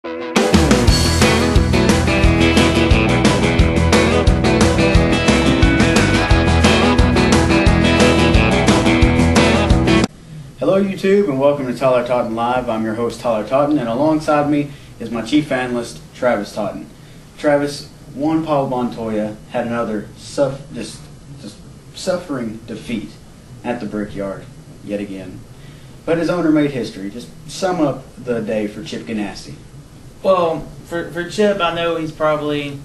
Hello YouTube and welcome to Tyler Totten Live. I'm your host Tyler Totten, and alongside me is my chief analyst Travis Totten. Travis, Juan Pablo Montoya had another just suffering defeat at the Brickyard yet again. But his owner made history. Just sum up the day for Chip Ganassi. Well, for Chip, I know he's probably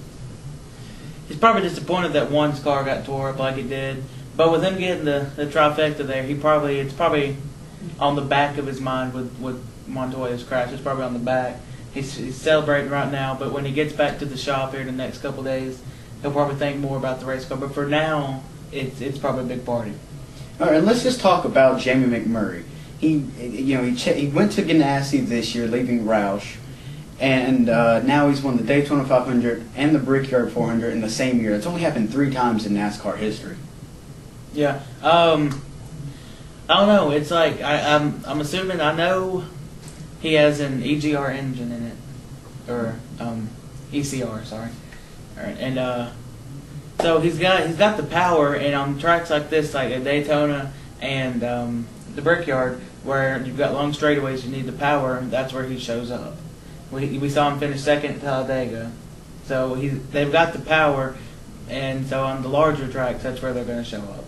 disappointed that Juan's car got tore up like it did. But with him getting the trifecta there, it's probably on the back of his mind with Montoya's crash. It's probably on the back. He's celebrating right now, but when he gets back to the shop here in the next couple of days, he'll probably think more about the race car. But for now, it's probably a big party. All right, and let's just talk about Jamie McMurray. He went to Ganassi this year, leaving Roush, and now he's won the Daytona 500 and the Brickyard 400 in the same year. It's only happened 3 times in NASCAR history. Yeah. I don't know. It's like I'm assuming. I know he has an EGR engine in it, or ECR. Sorry. All right, and so he's got the power, and on tracks like this, like at Daytona and the Brickyard, where you've got long straightaways, you need the power. That's where he shows up. We saw him finish second at Talladega, so they've got the power, and so on the larger tracks, that's where they're going to show up.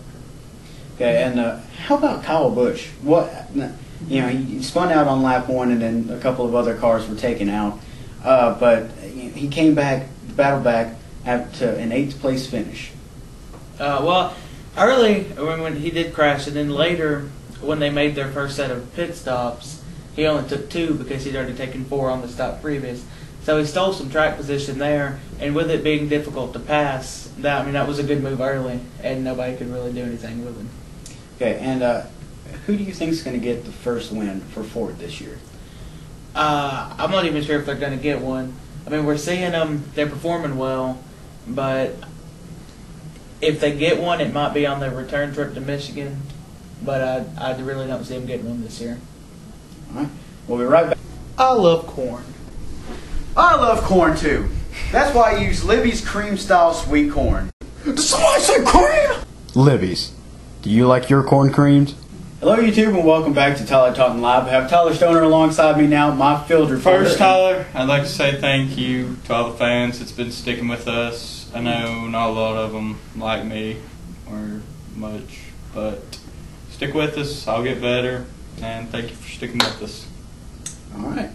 Okay, and how about Kyle Busch? He spun out on lap 1, and then a couple of other cars were taken out. But he came back, battled back to an 8th place finish. Well, early when he did crash, and then later when they made their first set of pit stops, he only took 2 because he'd already taken 4 on the stop previous. So he stole some track position there, and with it being difficult to pass, that was a good move early, and nobody could really do anything with him. Okay, and who do you think is going to get the first win for Ford this year? I'm not even sure if they're going to get one. I mean, we're seeing them; they're performing well, but if they get one, it might be on their return trip to Michigan. But I really don't see them getting one this year. All right, we'll be right back. I love corn. I love corn too. That's why I use Libby's Cream Style Sweet Corn. Did somebody say cream? Libby's. Do you like your corn creamed? Hello YouTube and welcome back to Tyler Totten Live. I have Tyler Stoner alongside me now, my field reporter. First, Tyler, I'd like to say thank you to all the fans that's been sticking with us. I know not a lot of them like me or much, but stick with us. I'll get better, and thank you for sticking with us. All right.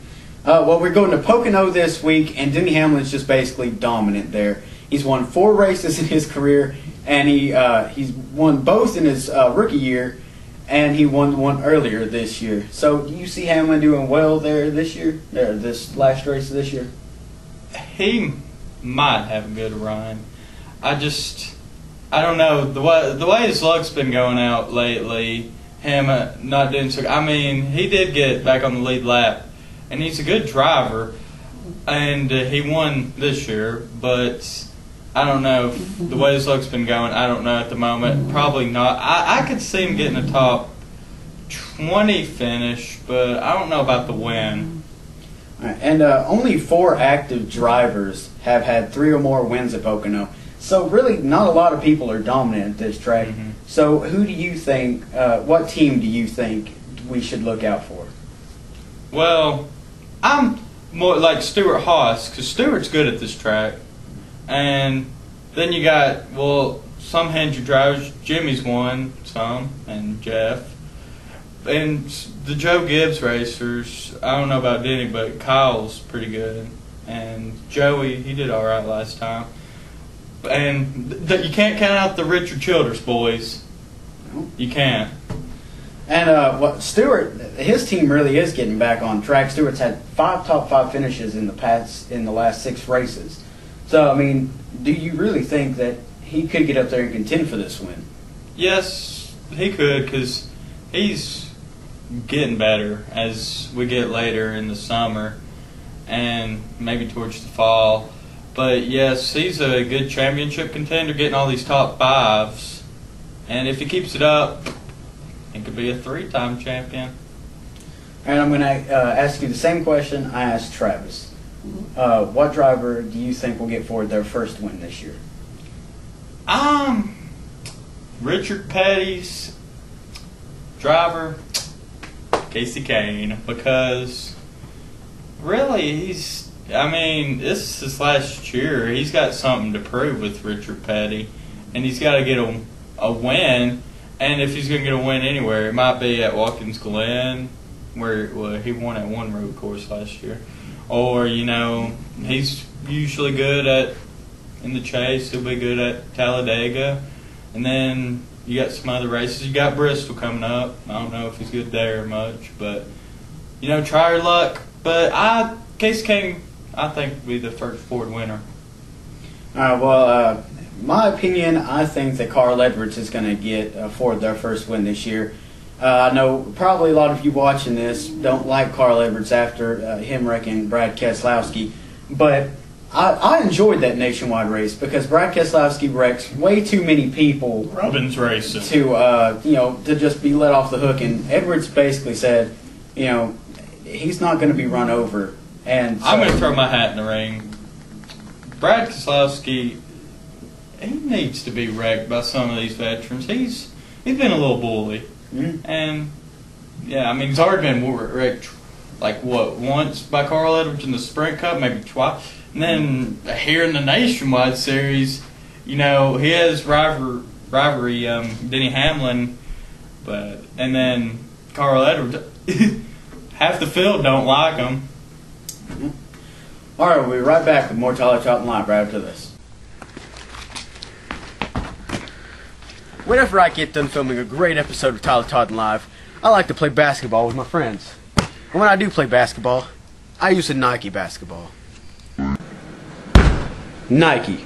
Well, we're going to Pocono this week, and Denny Hamlin's just basically dominant there. He's won 4 races in his career, and he's won both in his rookie year, and he won one earlier this year. So do you see Hamlin doing well there this year, this last race this year? He might have a good run. I don't know. The way his luck's been going out lately, him not doing so. I mean, he did get back on the lead lap, and he's a good driver, and he won this year, but I don't know. The way his luck's been going, I don't know at the moment. Probably not. I could see him getting a top 20 finish, but I don't know about the win. All right, and only 4 active drivers have had 3 or more wins at Pocono. So really not a lot of people are dominant at this track. Mm-hmm. So who do you think, what team do you think we should look out for? Well, I'm more like Stuart Haas, because Stuart's good at this track. And then you got, some Hendry drivers. Jimmy's won some, and Jeff. And the Joe Gibbs racers, I don't know about Denny, but Kyle's pretty good. And Joey, he did all right last time. And you can't count out the Richard Childress boys. No. You can't. And Stewart, his team really is getting back on track. Stewart's had 5 top 5 finishes in the last 6 races. So, I mean, do you really think that he could get up there and contend for this win? Yes, he could, because he's getting better as we get later in the summer and maybe towards the fall. But, yes, he's a good championship contender, getting all these top 5s. And if he keeps it up, he could be a 3-time champion. And I'm going to ask you the same question I asked Travis. what driver do you think will get Ford their first win this year? Richard Petty's driver, Casey Kane, because really this is his last year. He's got something to prove with Richard Petty, and he's got to get a win. And if he's going to get a win anywhere, it might be at Watkins Glen, where he won at one road course last year. Or, he's usually good in the Chase. He'll be good at Talladega. And then you got some other races. You got Bristol coming up. I don't know if he's good there much. But, try your luck. But Casey Kane, I think, will be the first Ford winner. My opinion, I think that Carl Edwards is going to get Ford their first win this year. I know probably a lot of you watching this don't like Carl Edwards after him wrecking Brad Keselowski, but I enjoyed that nationwide race because Brad Keselowski wrecks way too many people. Robbins racing to just be let off the hook, and Edwards basically said, he's not going to be run over. And so, I'm going to throw my hat in the ring. Brad Keselowski, he needs to be wrecked by some of these veterans. He's been a little bully. Mm-hmm. And, he's already been wrecked, once by Carl Edwards in the Sprint Cup, maybe twice. And then here in the Nationwide Series, he has rivalry, Denny Hamlin, and then Carl Edwards. Half the field don't like him. Mm-hmm. All right, we'll be right back with more Tyler Totten Live right after this. Whenever I get done filming a great episode of Tyler Totten Live, I like to play basketball with my friends. And when I do play basketball, I use a Nike basketball. Nike.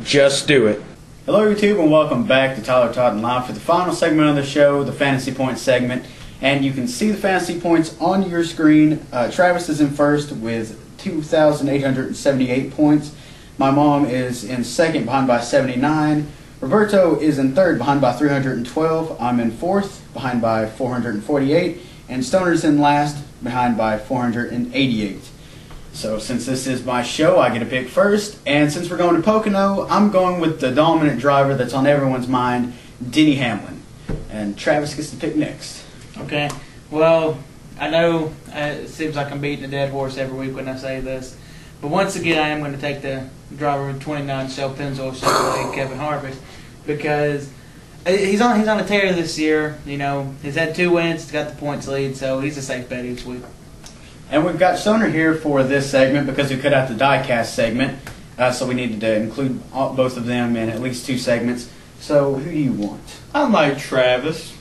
Just do it. Hello YouTube and welcome back to Tyler Totten Live for the final segment of the show, the Fantasy Points segment. And you can see the fantasy points on your screen. Travis is in first with 2,878 points. My mom is in second behind by 79. Roberto is in third, behind by 312. I'm in fourth, behind by 448. And Stoner's in last, behind by 488. So since this is my show, I get to pick first. And since we're going to Pocono, I'm going with the dominant driver that's on everyone's mind, Denny Hamlin. And Travis gets to pick next. Okay. Well, I know it seems like I'm beating a dead horse every week when I say this. But once again, I am going to take the driver with 29, Shell Pennzoil Chevrolet, Kevin Harvick, because he's on a tear this year. He's had 2 wins, he's got the points lead, so he's a safe bet each week. And we've got Stoner here for this segment because we cut out the diecast segment, so we needed to include both of them in at least 2 segments. So who do you want? I'm like Travis.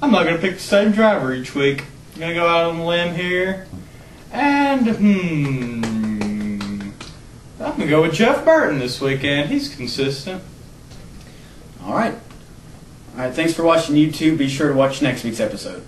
I'm not going to pick the same driver each week. I'm going to go out on a limb here, and I'm going to go with Jeff Burton this weekend. He's consistent. All right. Thanks for watching YouTube. Be sure to watch next week's episode.